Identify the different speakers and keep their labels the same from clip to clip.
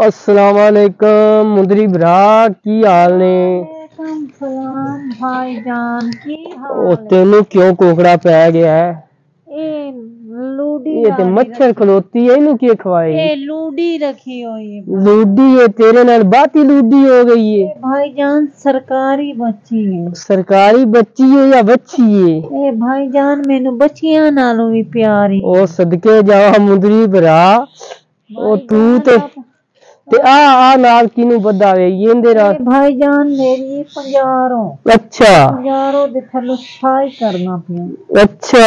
Speaker 1: अस्सलाम वालेकुम मुंदरी भरा की हाल ने।
Speaker 2: सलाम भाईजान की
Speaker 1: ओ
Speaker 2: हाल
Speaker 1: तेनू क्यों कोकड़ा पै गया है?
Speaker 2: ए लूडी
Speaker 1: ये ते मच्छर खलोती है, इनू की खवाए?
Speaker 2: ए लूडी रखी हुई है।
Speaker 1: लूडी है तेरे नाल बाती लूडी हो गई है।
Speaker 2: भाईजान सरकारी बच्ची है।
Speaker 1: सरकारी बच्ची है या बच्ची है?
Speaker 2: ए भाईजान मैनू बच्चियां नालों भी प्यारी।
Speaker 1: ओ सदके जावा मुंदरी भरा। ओ तू ते आ नाल किनू बदावे येंदे रा?
Speaker 2: भाईजान मेरी 50
Speaker 1: अच्छा
Speaker 2: 50 दे थल्लों छाई करना पिया।
Speaker 1: अच्छा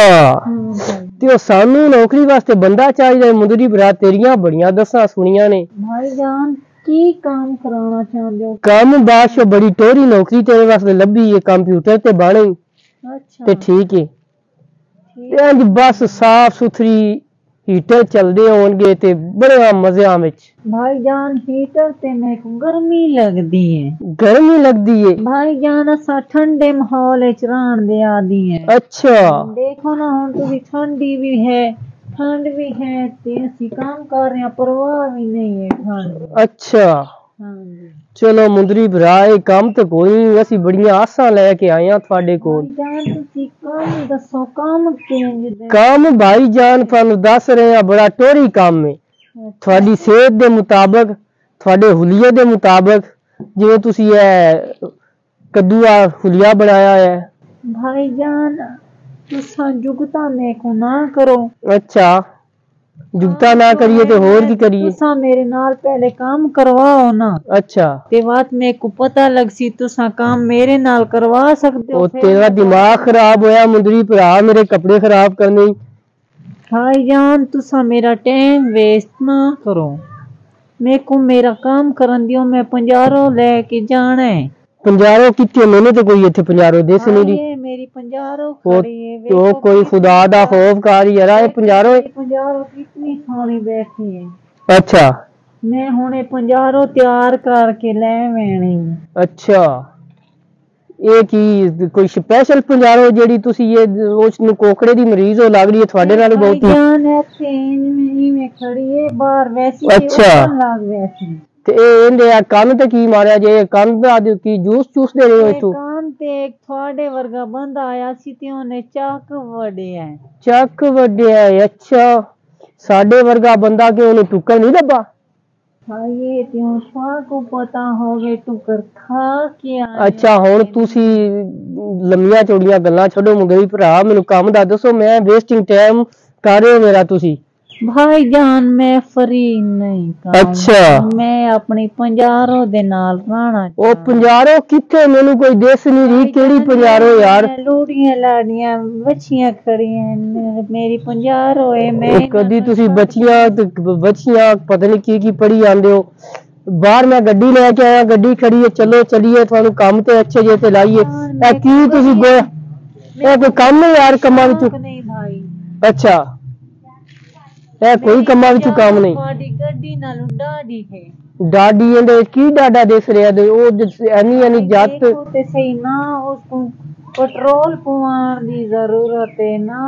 Speaker 1: ते सानू नौकरी वास्ते बंदा चाहिए मुंदरी भरा, तेरियां बड़ियां दस्सां सुनियां ने।
Speaker 2: भाईजान की काम कराना चाहते हो?
Speaker 1: काम बाश बड़ी टोरी नौकरी तेरे वास्ते लभी है, कंप्यूटर ते बाणे।
Speaker 2: अच्छा
Speaker 1: ते ठीक है इंज बस साफ सुथरी हीटर चलदे होणगे ते बड़े मज़े विच।
Speaker 2: भाईजान हीटर ते मेरे को गर्मी लगदी है।
Speaker 1: गर्मी लगदी है?
Speaker 2: भाईजान असा ठंडे माहौल च रहन दे आदी है।
Speaker 1: अच्छा
Speaker 2: देखो ना हुन तुसी ठंडी भी है ठंड भी है ते असी काम कर रहे हैं, परवाह भी नहीं है ठंड।
Speaker 1: अच्छा
Speaker 2: हां जी
Speaker 1: चलो मुंदरी भरा ये काम तो कोई नहीं, असी बड़ियां आसां लेके आए हां तुहाडे कोल।
Speaker 2: भाईजान तुसी काम दसो काम किंज दे?
Speaker 1: काम भाईजान तुहानू दस रहे हैं बड़ा टोरी काम है, थोड़ी सेहत दे मुताबिक थोड़े हुलिये दे मुताबिक। जिवें तुसी कद्दू दा हुलिया बनाया है।
Speaker 2: भाईजान तुसा जुगता मेरे को ना करो।
Speaker 1: अच्छा जुगता ना करिए तो होर की करिए?
Speaker 2: तुसा मेरे नाल पहले काम करवाओ ना।
Speaker 1: अच्छा
Speaker 2: ते बात मेरे को पता लग सी तुसा काम मेरे नाल करवा सकते हो।
Speaker 1: तेरा दिमाग खराब होया मुंदरी भरा, मेरे कपड़े खराब करने।
Speaker 2: भाईजान तुसा मेरा टाइम वेस्ट ना करो, मेरे को मेरा काम करन दियो, मैं 50 लेके जाना है।
Speaker 1: 50 कितने? मैंने तो कोई इत्थे 50 देस नहीं दी।
Speaker 2: ये मेरी 50 खड़ी है।
Speaker 1: तो कोई खुदा दा खौफ कर यार, 50
Speaker 2: कितनी सोहनी बैठी है।
Speaker 1: अच्छा
Speaker 2: मैं हुणे 50 तैयार करके ले वेणी।
Speaker 1: अच्छा ये की कोई स्पेशल 50 जेडी तुसी ये उस कोकड़े दी मरीज हो लग रही है थोड़े नाल बहुत ही।
Speaker 2: जान है तेन में खड़ी है बाहर वैसी।
Speaker 1: अच्छा
Speaker 2: लग वैसी
Speaker 1: ते एंदे आ कान ते की मारया जे? कान दा की जूस चूस दे रहे हो तू?
Speaker 2: कान ते एक थोड़े वर्गा बंदा आया सी ते ओने चक वड्या है।
Speaker 1: चक वड्या है? अच्छा साडे वर्गा बंदा के ओने टुक्कर नहीं लब्बा?
Speaker 2: हाँ ये त्यों स्वा को पता होवे टुक्कर खा के आया।
Speaker 1: अच्छा हुण तुसी लम्मियां चौड़ियां गल्लां छड्डो मुंदरी भरा, मैनू काम दा दसो, मैं वेस्टिंग टाइम कर रहे हो मेरा तुसी।
Speaker 2: भाईजान मैं फ्री नहीं काम।
Speaker 1: अच्छा
Speaker 2: मैं अपनी 50 दे नाल रहना।
Speaker 1: ओ 50 किथे? मैनू कोई दस नहीं रही केड़ी 50 यार?
Speaker 2: लूड़ियां लाड़ियां बच्चियां खड़ी हैं मेरी 50 है। मैं
Speaker 1: कदी तुसी बच्चियां पता नहीं की पढ़ी आंदे हो। बाहर मैं गड्डी लेके आया, गड्डी खड़ी है, चलो चलिए थानू काम ते अच्छे जे ते लाइए। ए की तुसी ए कोई काम नहीं यार कमां विच?
Speaker 2: नहीं भाई।
Speaker 1: अच्छा ए कोई कमां विच काम नहीं?
Speaker 2: ਤੁਹਾਡੀ ਗੱਡੀ ਨਾਲੋਂ ਡਾਢੀ ਹੈ।
Speaker 1: डाडी एंदे की डाडा दिस रहा है? ओ एनी एनी जात
Speaker 2: ते सही ना उसको पेट्रोल पवान दी जरूरत है ना।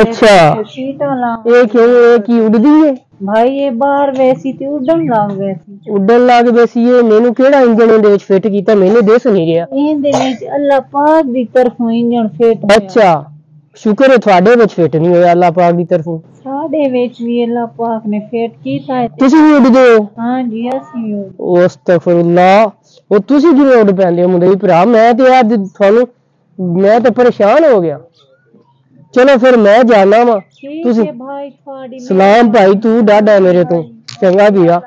Speaker 1: अच्छा
Speaker 2: सीटा ला
Speaker 1: ये क्यों ये की उड़दी है?
Speaker 2: भाई ये बाहर वैसी ते उड़न लग वैसी।
Speaker 1: उड़न लग वैसी है? मैनू केड़ा इंजन इहदे विच फिट कीता? मैंने देस नहीं गया
Speaker 2: इहदे विच अल्लाह पाक दी तरफों इंजन फिट।
Speaker 1: अच्छा शुक्र है थोड़े विच फिट नहीं होया अल्लाह पाक दी तरफों।
Speaker 2: साडे विच भी अल्लाह पाक ने फिट कीता है।
Speaker 1: तुसी भी उड़दे हो?
Speaker 2: हां जी असी
Speaker 1: ओ अस्तगफिरुल्लाह। ओ तुसी किवें उड़ पैंदे हो मुंडे भरा? मैं ते यार थानू मैं तो परेशान हो गया। चलो फिर मैं जाना वा। तुसी
Speaker 2: भाई थोड़ी
Speaker 1: सलाम भाई, तू डाडा है मेरे तो चंगा भैया।